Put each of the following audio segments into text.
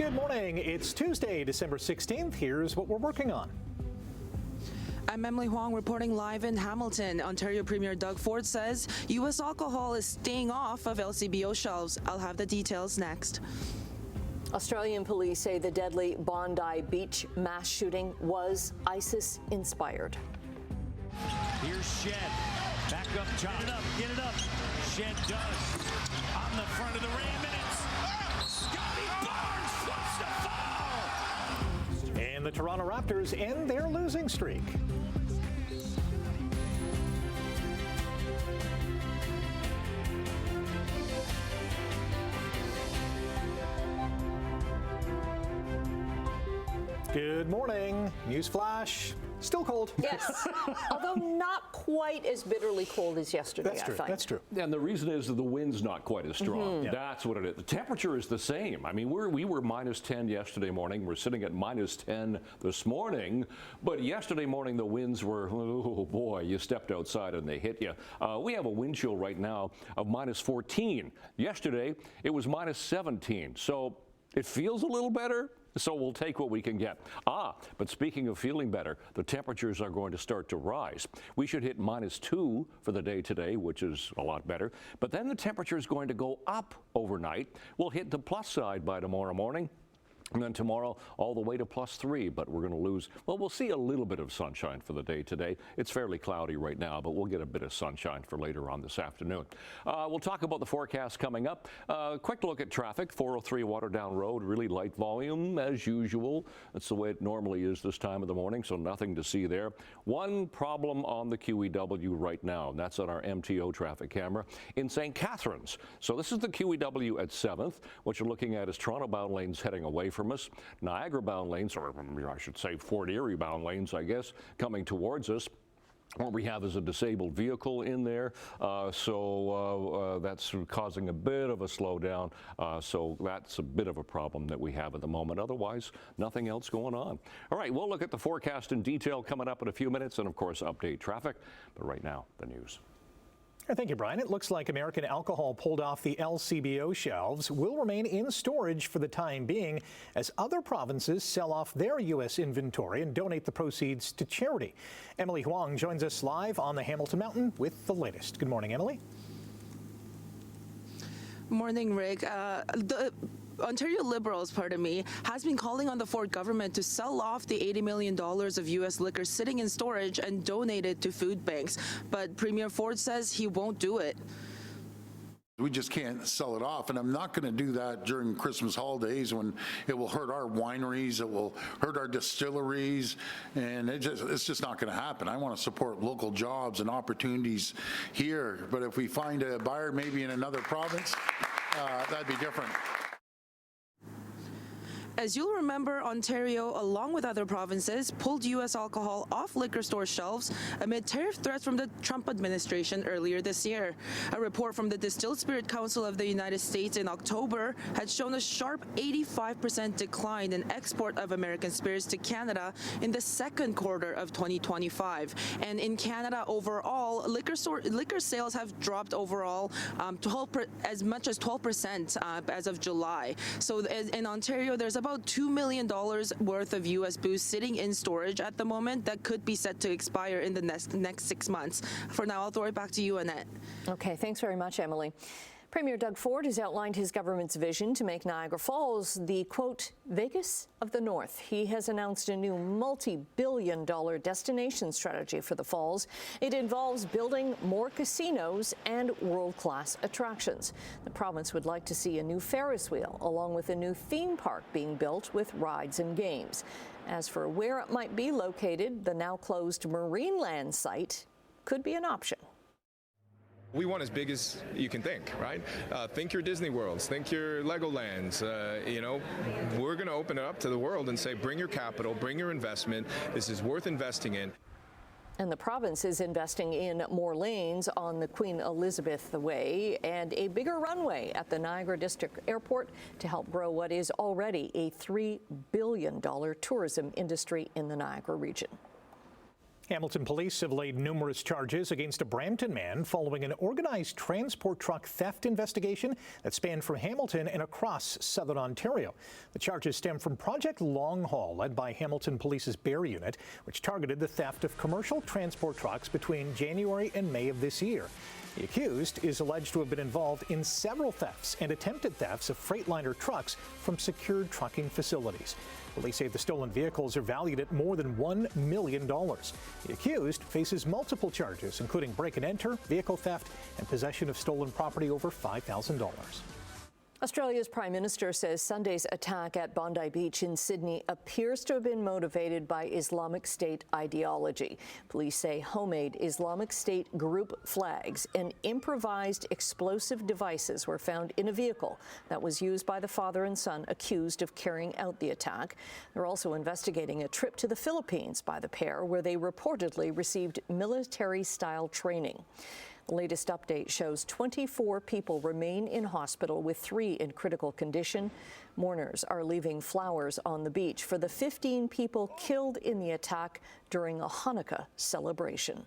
Good morning. It's Tuesday, December 16th. Here's what we're working on. I'm Emily Huang reporting live in Hamilton. Ontario Premier Doug Ford says U.S. alcohol is staying off of LCBO shelves. I'll have the details next. Australian police say the deadly Bondi Beach mass shooting was ISIS-inspired. Here's Shed. Back up top. Get it up. Shed does. On the front of the rim, and it's Scotty Barnes flips the foul. And the Toronto Raptors end their losing streak. Good morning. News flash. Still cold. Yes, although not quite as bitterly cold as yesterday, That's true. I find. That's true. And the reason is that the wind's not quite as strong. Yeah. That's what it is. The temperature is the same. I mean, we were minus 10 yesterday morning. We're sitting at minus 10 this morning. But yesterday morning, the winds were, oh boy, you stepped outside and they hit you. We have a wind chill right now of minus 14. Yesterday, it was minus 17. So it feels a little better. So we'll take what we can get. But speaking of feeling better, the temperatures are going to start to rise. We should hit minus 2 for the day today, which is a lot better. But then the temperature is going to go up overnight. We'll hit the plus side by tomorrow morning. And then tomorrow, all the way to plus 3, but we're going to lose. Well, we'll see a little bit of sunshine for the day today. It's fairly cloudy right now, but we'll get a bit of sunshine for later on this afternoon. We'll talk about the forecast coming up. Quick look at traffic. 403 Waterdown Road, really light volume as usual. That's the way it normally is this time of the morning, so nothing to see there. One problem on the QEW right now, and that's on our MTO traffic camera in St. Catharines. So this is the QEW at 7th. What you're looking at is Toronto-bound lanes heading away from us, Niagara-bound lanes, or I should say Fort Erie-bound lanes, I guess, coming towards us. What we have is a disabled vehicle in there, so that's causing a bit of a slowdown. So that's a bit of a problem that we have at the moment. Otherwise, nothing else going on. All right, we'll look at the forecast in detail coming up in a few minutes, and of course, update traffic. But right now, the news. Thank you, Brian. It looks like American alcohol pulled off the LCBO shelves will remain in storage for the time being as other provinces sell off their U.S. inventory and donate the proceeds to charity. Emily Huang joins us live on the Hamilton Mountain with the latest. Good morning, Emily. Morning, Rick. The Ontario Liberals, has been calling on the Ford government to sell off the $80 million of U.S. liquor sitting in storage and donate it to food banks. But Premier Ford says he won't do it. We just can't sell it off, and I'm not going to do that during Christmas holidays when it will hurt our wineries, it will hurt our distilleries, and it's just not going to happen. I want to support local jobs and opportunities here, but if we find a buyer maybe in another province, that'd be different. As you'll remember, Ontario, along with other provinces, pulled U.S. alcohol off liquor store shelves amid tariff threats from the Trump administration earlier this year. A report from the Distilled Spirit Council of the United States in October had shown a sharp 85% decline in export of American spirits to Canada in the second quarter of 2025. And in Canada overall, liquor sales have dropped overall as much as 12% as of July. So in Ontario, there's about $2 million worth of U.S. booze sitting in storage at the moment that could be set to expire in the next 6 months. For now, I'll throw it back to you, Annette. Okay, thanks very much, Emily. Premier Doug Ford has outlined his government's vision to make Niagara Falls the, quote, Vegas of the North. He has announced a new multi-billion-dollar destination strategy for the Falls. It involves building more casinos and world-class attractions. The province would like to see a new Ferris wheel, along with a new theme park being built with rides and games. As for where it might be located, the now-closed Marineland site could be an option. We want as big as you can think, right? Think your Disney Worlds, think your Legolands. We're going to open it up to the world and say, bring your capital, bring your investment. This is worth investing in. And the province is investing in more lanes on the Queen Elizabeth Way and a bigger runway at the Niagara District Airport to help grow what is already a $3 billion tourism industry in the Niagara region. Hamilton police have laid numerous charges against a Brampton man following an organized transport truck theft investigation that spanned from Hamilton and across southern Ontario. The charges stem from Project Long Haul, led by Hamilton Police's Bear Unit, which targeted the theft of commercial transport trucks between January and May of this year. The accused is alleged to have been involved in several thefts and attempted thefts of Freightliner trucks from secured trucking facilities. Police say the stolen vehicles are valued at more than $1 million. The accused faces multiple charges, including break and enter, vehicle theft, and possession of stolen property over $5,000. Australia's Prime Minister says Sunday's attack at Bondi Beach in Sydney appears to have been motivated by Islamic State ideology. Police say homemade Islamic State group flags and improvised explosive devices were found in a vehicle that was used by the father and son accused of carrying out the attack. They're also investigating a trip to the Philippines by the pair, where they reportedly received military-style training. The latest update shows 24 people remain in hospital, with 3 in critical condition. Mourners are leaving flowers on the beach for the 15 people killed in the attack during a Hanukkah celebration.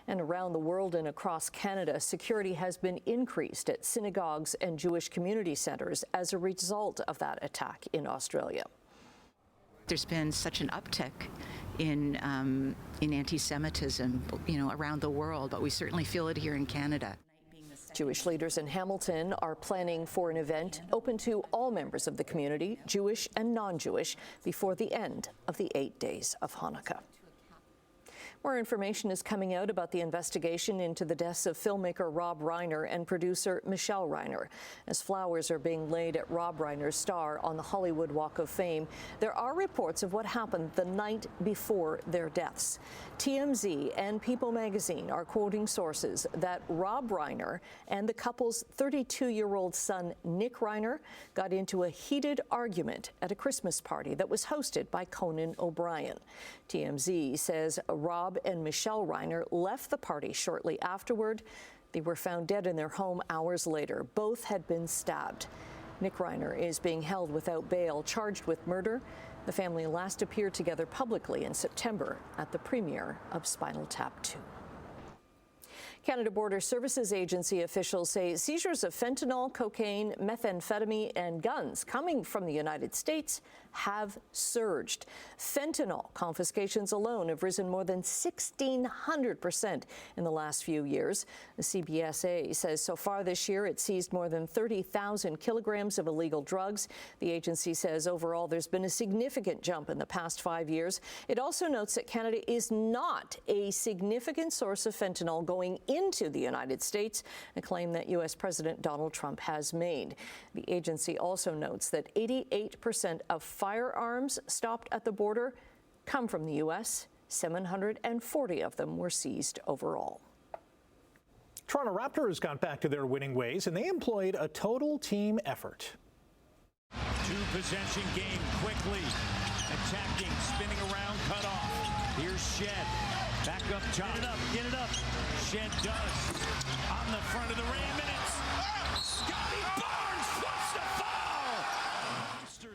And around the world and across Canada, security has been increased at synagogues and Jewish community centres as a result of that attack in Australia. There's been such an uptick in anti-Semitism, around the world, but we certainly feel it here in Canada. Jewish leaders in Hamilton are planning for an event open to all members of the community, Jewish and non-Jewish, before the end of the 8 days of Hanukkah. More information is coming out about the investigation into the deaths of filmmaker Rob Reiner and producer Michelle Reiner. As flowers are being laid at Rob Reiner's star on the Hollywood Walk of Fame, there are reports of what happened the night before their deaths. TMZ and People magazine are quoting sources that Rob Reiner and the couple's 32-year-old son, Nick Reiner, got into a heated argument at a Christmas party that was hosted by Conan O'Brien. TMZ says Rob and Michelle Reiner left the party shortly afterward. They were found dead in their home hours later. Both had been stabbed. Nick Reiner is being held without bail, charged with murder. The family last appeared together publicly in September at the premiere of Spinal Tap 2. Canada Border Services Agency officials say seizures of fentanyl, cocaine, methamphetamine, and guns coming from the United States have surged. Fentanyl confiscations alone have risen more than 1,600% in the last few years. The CBSA says so far this year it seized more than 30,000 kilograms of illegal drugs. The agency says overall there's been a significant jump in the past 5 years. It also notes that Canada is not a significant source of fentanyl going into the United States, a claim that U.S. President Donald Trump has made. The agency also notes that 88% of firearms stopped at the border come from the U.S. 740 of them were seized overall. Toronto Raptors got back to their winning ways, and they employed a total team effort. Two-possession game quickly. Attacking, spinning around, cut off. Here's Shed. Back up top. Get it up. Shed does. On the front of the rim, and it's Scotty Barnes fluffs the foul.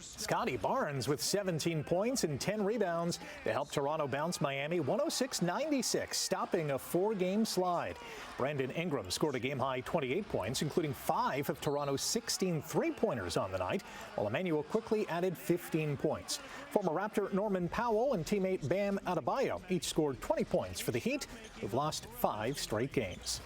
Scotty Barnes with 17 points and 10 rebounds to help Toronto bounce Miami 106-96, stopping a 4-game slide. Brandon Ingram scored a game-high 28 points, including 5 of Toronto's 16 three-pointers on the night, while Emmanuel quickly added 15 points. Former Raptor Norman Powell and teammate Bam Adebayo each scored 20 points for the Heat, who've lost 5 straight games.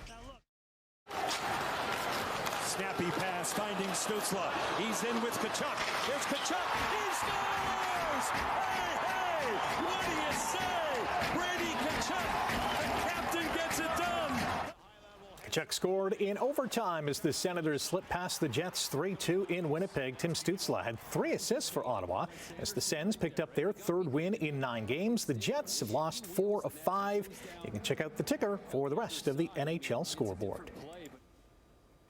Snappy pass finding Stützle. He's in with Kachuk. There's Kachuk. He scores! Hey, what do you say? Brady Kachuk, the captain, gets it done. Kachuk scored in overtime as the Senators slipped past the Jets 3-2 in Winnipeg. Tim Stützle had 3 assists for Ottawa as the Sens picked up their 3rd win in 9 games. The Jets have lost 4 of 5. You can check out the ticker for the rest of the NHL scoreboard.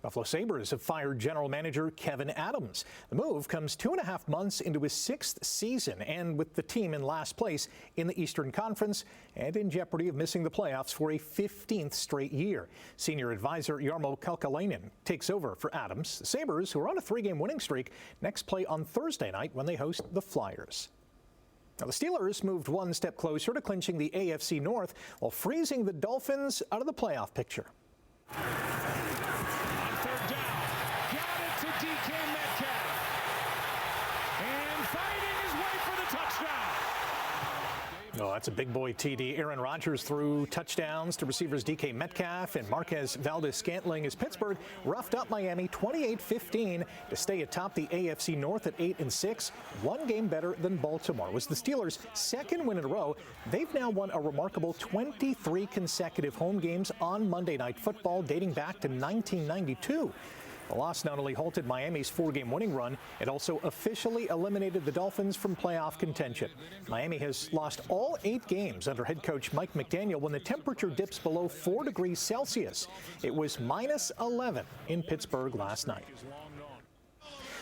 Buffalo Sabres have fired general manager Kevin Adams. The move comes 2.5 months into his 6th season, and with the team in last place in the Eastern Conference and in jeopardy of missing the playoffs for a 15th straight year. Senior advisor Jarmo Kalkalainen takes over for Adams. The Sabres, who are on a 3-game winning streak, next play on Thursday night when they host the Flyers. Now, the Steelers moved one step closer to clinching the AFC North while freezing the Dolphins out of the playoff picture. On third down, got it to DK Metcalf. And fighting his way for the touchdown. Oh, that's a big boy TD. Aaron Rodgers threw touchdowns to receivers DK Metcalf and Marquez Valdez-Scantling as Pittsburgh roughed up Miami 28-15 to stay atop the AFC North at 8-6, one game better than Baltimore. It was the Steelers' second win in a row. They've now won a remarkable 23 consecutive home games on Monday Night Football dating back to 1992. The loss not only halted Miami's four-game winning run, it also officially eliminated the Dolphins from playoff contention. Miami has lost all 8 games under head coach Mike McDaniel when the temperature dips below 4 degrees Celsius. It was -11 in Pittsburgh last night.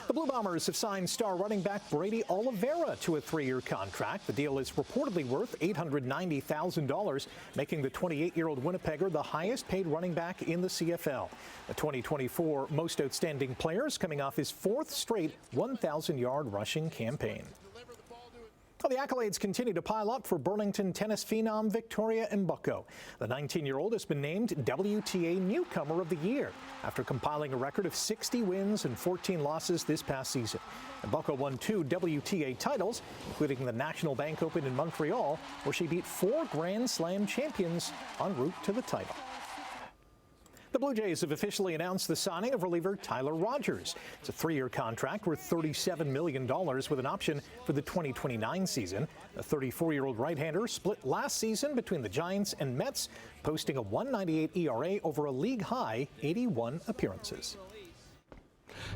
The Blue Bombers have signed star running back Brady Oliveira to a 3-year contract. The deal is reportedly worth $890,000, making the 28-year-old Winnipegger the highest-paid running back in the CFL. The 2024 Most Outstanding Player is coming off his 4th straight 1,000-yard rushing campaign. Well, the accolades continue to pile up for Burlington tennis phenom Victoria Mboko. The 19-year-old has been named WTA Newcomer of the Year after compiling a record of 60 wins and 14 losses this past season. Mboko won 2 WTA titles, including the National Bank Open in Montreal, where she beat 4 Grand Slam champions en route to the title. The Blue Jays have officially announced the signing of reliever Tyler Rogers. It's a 3-year contract worth $37 million with an option for the 2029 season. The 34-year-old right-hander split last season between the Giants and Mets, posting a 1.98 ERA over a league-high 81 appearances.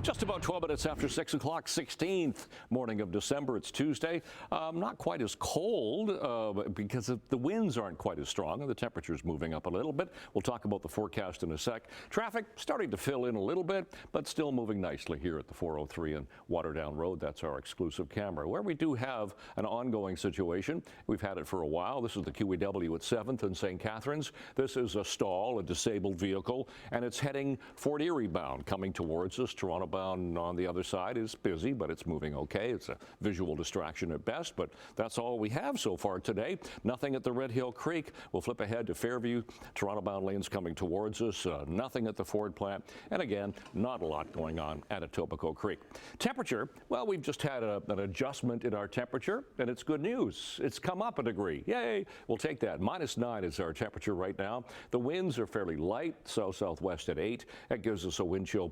Just about 12 minutes after 6 o'clock, 16th morning of December. It's Tuesday. Not quite as cold because the winds aren't quite as strong and the temperature's moving up a little bit. We'll talk about the forecast in a sec. Traffic starting to fill in a little bit, but still moving nicely here at the 403 and Waterdown Road. That's our exclusive camera. Where we do have an ongoing situation, we've had it for a while. This is the QEW at 7th and St. Catharines. This is a stall, a disabled vehicle, and it's heading Fort Erie bound, coming towards us. Toronto bound on the other side is busy, but it's moving okay. It's a visual distraction at best, but that's all we have so far today. Nothing at the Red Hill Creek. We'll flip ahead to Fairview. Toronto bound lanes coming towards us. Nothing at the Ford plant. And again, not a lot going on at Etobicoke Creek. Temperature, well, we've just had an adjustment in our temperature, and it's good news. It's come up a degree. Yay! We'll take that. -9 is our temperature right now. The winds are fairly light, south-southwest at 8. That gives us a wind chill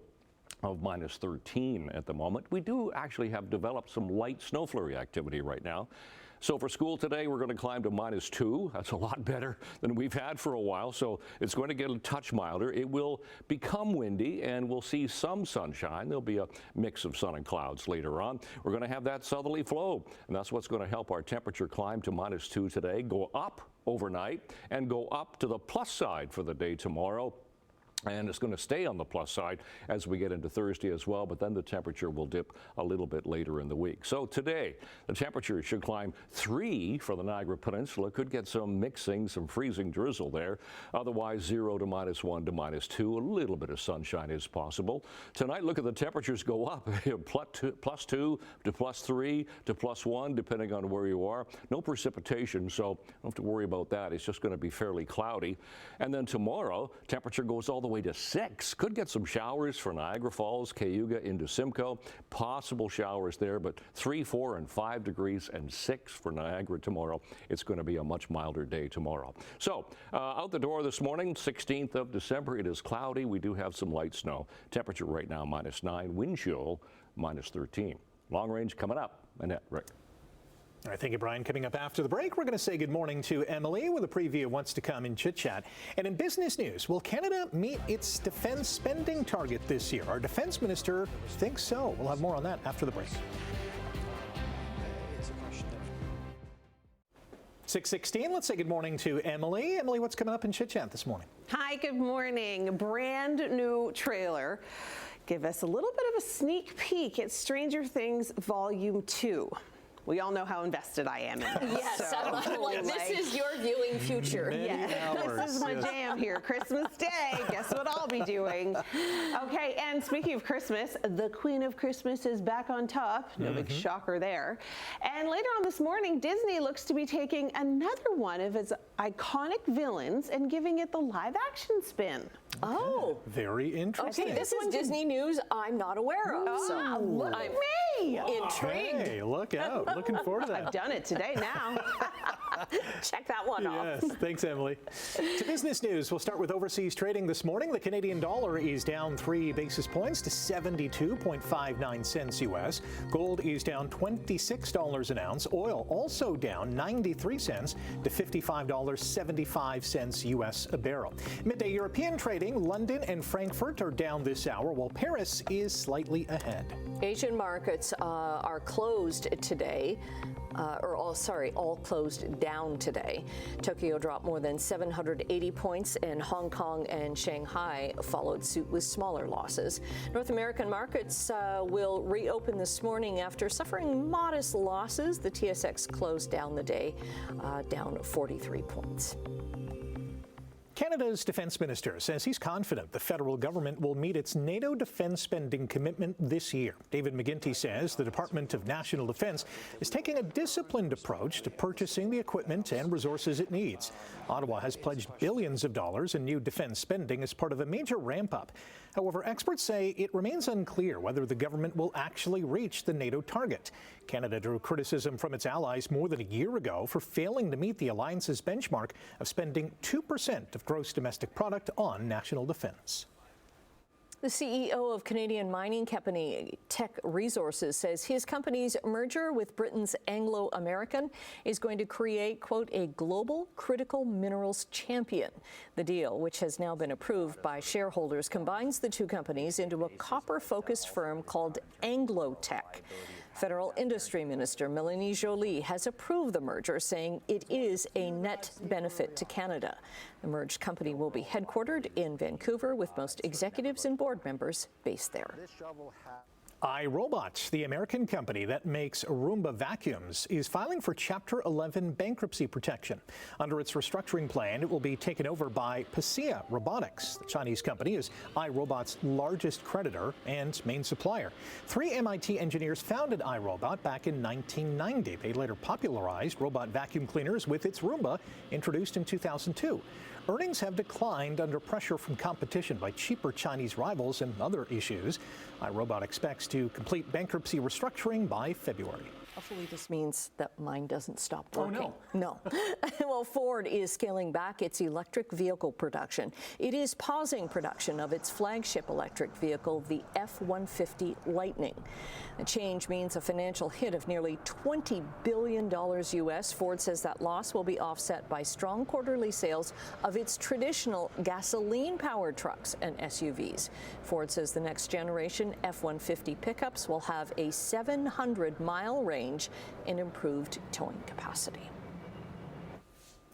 of -13 at the moment. We do actually have developed some light snow flurry activity right now. So for school today, we're going to climb to -2. That's a lot better than we've had for a while. So it's going to get a touch milder. It will become windy and we'll see some sunshine. There'll be a mix of sun and clouds later on. We're going to have that southerly flow, and that's what's going to help our temperature climb to -2 today, go up overnight, and go up to the plus side for the day tomorrow. And it's going to stay on the plus side as we get into Thursday as well, but then the temperature will dip a little bit later in the week. So today, the temperature should climb 3 for the Niagara Peninsula. Could get some mixing, some freezing drizzle there. Otherwise, 0 to -1 to -2. A little bit of sunshine is possible. Tonight, look at the temperatures go up. +2 to +3 to +1, depending on where you are. No precipitation, so don't have to worry about that. It's just going to be fairly cloudy. And then tomorrow, temperature goes all the way to 6. Could get some showers for Niagara Falls, Cayuga into Simcoe. Possible showers there, but 3, 4, and 5 degrees and 6 for Niagara tomorrow. It's going to be a much milder day tomorrow. So out the door this morning, 16th of December. It is cloudy. We do have some light snow. Temperature right now -9. Wind chill -13. Long range coming up. Annette, Rick. All right, thank you, Brian. Coming up after the break, we're going to say good morning to Emily with a preview of what's to come in Chit Chat. And in business news, will Canada meet its defense spending target this year? Our defense minister thinks so. We'll have more on that after the break. 6:16. Let's say good morning to Emily. Emily, what's coming up in Chit Chat this morning? Hi, good morning. Brand new trailer. Give us a little bit of a sneak peek at Stranger Things Volume 2. we all know how invested I am in this. Yes, so, this is your viewing future. This is my jam here. Christmas Day. Guess what I'll be doing? Okay, and speaking of Christmas, the Queen of Christmas is back on top. No big shocker there. And later on this morning, Disney looks to be taking another one of its iconic villains and giving it the live action spin. Oh. Very interesting. Okay, this is Disney news I'm not aware of. So Look at me. Intrigued. Hey, look out. Looking forward to that. I've done it today now. Check that one off. Yes, thanks, Emily. To business news, we'll start with overseas trading this morning. The Canadian dollar is down 3 basis points to 72.59 cents U.S. Gold is down $26 an ounce. Oil also down 93 cents to $55.75 U.S. a barrel. Midday European trading, London and Frankfurt are down this hour, while Paris is slightly ahead. Asian markets are closed today. All closed down today. Tokyo dropped more than 780 points, and Hong Kong and Shanghai followed suit with smaller losses. North American markets will reopen this morning after suffering modest losses. The TSX closed down the day, down 43 points. Canada's defence minister says he's confident the federal government will meet its NATO defence spending commitment this year. David McGuinty says the Department of National Defence is taking a disciplined approach to purchasing the equipment and resources it needs. Ottawa has pledged billions of dollars in new defence spending as part of a major ramp-up. However, experts say it remains unclear whether the government will actually reach the NATO target. Canada drew criticism from its allies more than a year ago for failing to meet the alliance's benchmark of spending 2% of gross domestic product on national defence. The CEO of Canadian mining company Teck Resources says his company's merger with Britain's Anglo American is going to create, quote, a global critical minerals champion. The deal, which has now been approved by shareholders, combines the two companies into a copper-focused firm called Anglo-Teck. Federal Industry Minister Mélanie Joly has approved the merger, saying it is a net benefit to Canada. The merged company will be headquartered in Vancouver, with most executives and board members based there. iRobot, the American company that makes Roomba vacuums, is filing for Chapter 11 bankruptcy protection. Under its restructuring plan, it will be taken over by Pasea Robotics. The Chinese company is iRobot's largest creditor and main supplier. 3 MIT engineers founded iRobot back in 1990. They later popularized robot vacuum cleaners with its Roomba, introduced in 2002. Earnings have declined under pressure from competition by cheaper Chinese rivals and other issues. iRobot expects to complete bankruptcy restructuring by February. Hopefully this means that mine doesn't stop working. Oh, no. Well, Ford is scaling back its electric vehicle production. It is pausing production of its flagship electric vehicle, the F-150 Lightning. The change means a financial hit of nearly $20 billion U.S. Ford says that loss will be offset by strong quarterly sales of its traditional gasoline-powered trucks and SUVs. Ford says the next generation F-150 pickups will have a 700-mile range and improved towing capacity.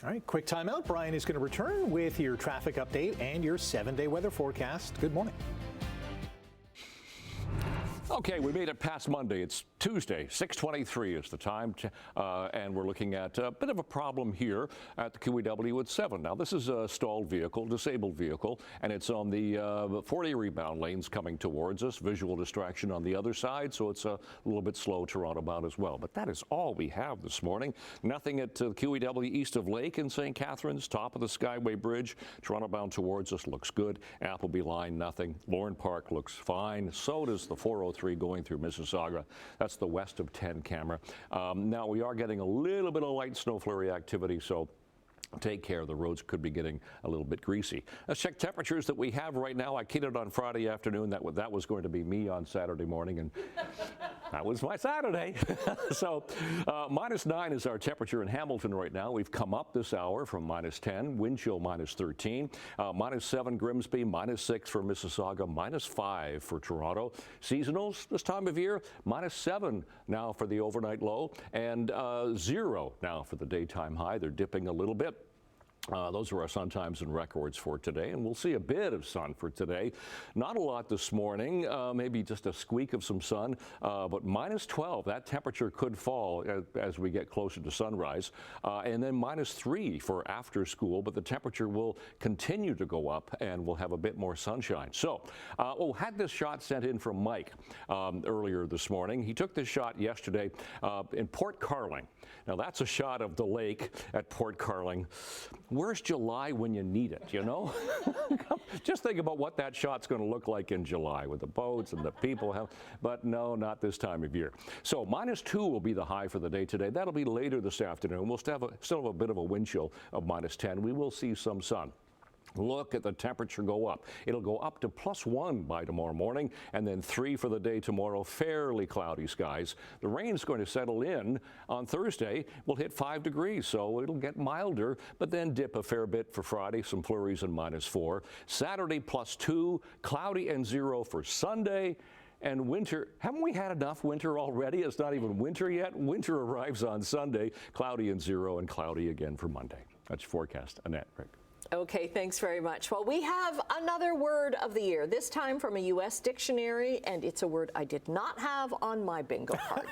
All right, quick timeout. Brian is going to return with your traffic update and your 7-day weather forecast. Good morning. Okay, we made it past Monday. It's Tuesday, 6:23 is the time, and we're looking at a bit of a problem here at the QEW at 7. Now, this is a stalled vehicle, disabled vehicle, and it's on the 40 rebound lanes coming towards us. Visual distraction on the other side, so it's a little bit slow Toronto bound as well. But that is all we have this morning. Nothing at QEW east of Lake in St. Catharines, top of the Skyway Bridge. Toronto bound towards us looks good. Appleby line, nothing. Lorne Park looks fine. So does the 403 going through Mississauga. That's the west of 10 camera. Now we are getting a little bit of light snow flurry activity, so take care. The roads could be getting a little bit greasy. Let's check temperatures that we have right now. I kidded on Friday afternoon that was going to be me on Saturday morning, and that was my Saturday. So -9 is our temperature in Hamilton right now. We've come up this hour from -10, wind chill -13, -7 Grimsby, -6 for Mississauga, -5 for Toronto. Seasonals this time of year, -7 now for the overnight low, and 0 now for the daytime high. They're dipping a little bit. Those are our sun times and records for today, and we'll see a bit of sun for today. Not a lot this morning, maybe just a squeak of some sun, but -12. That temperature could fall as we get closer to sunrise, and then -3 for after school, but the temperature will continue to go up and we'll have a bit more sunshine. So, had this shot sent in from Mike earlier this morning. He took this shot yesterday in Port Carling. Now, that's a shot of the lake at Port Carling. Where's July when you need it, you know? Just think about what that shot's going to look like in July with the boats and the people. But no, not this time of year. So -2 will be the high for the day today. That'll be later this afternoon. We'll still have a bit of a wind chill of -10. We will see some sun. Look at the temperature go up. It'll go up to +1 by tomorrow morning, and then 3 for the day tomorrow. Fairly cloudy skies. The rain's going to settle in on Thursday. We'll hit 5 degrees, so it'll get milder, but then dip a fair bit for Friday. Some flurries and -4. Saturday +2, cloudy and 0 for Sunday. And winter, haven't we had enough winter already? It's not even winter yet. Winter arrives on Sunday, cloudy and 0, and cloudy again for Monday. That's your forecast. Annette, Rick. Okay, thanks very much. Well, we have another word of the year, this time from a U.S. dictionary, and it's a word I did not have on my bingo card.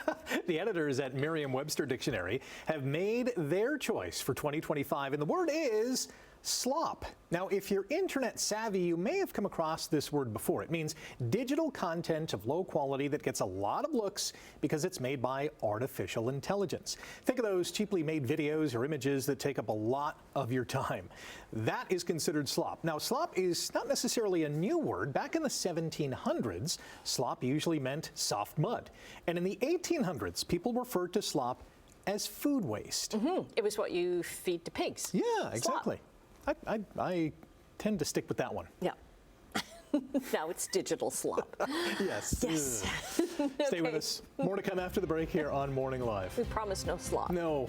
The editors at Merriam-Webster Dictionary have made their choice for 2025, and the word is slop. Now, if you're internet savvy, you may have come across this word before. It means digital content of low quality that gets a lot of looks because it's made by artificial intelligence. Think of those cheaply made videos or images that take up a lot of your time. That is considered slop. Now, slop is not necessarily a new word. Back in the 1700s, slop usually meant soft mud. And in the 1800s, people referred to slop as food waste. It was what you feed to pigs. Yeah, exactly. I tend to stick with that one. Yeah. Now it's digital slop. Yes. Yes. Stay with us. More to come after the break here on Morning Live. We promise no slop. No.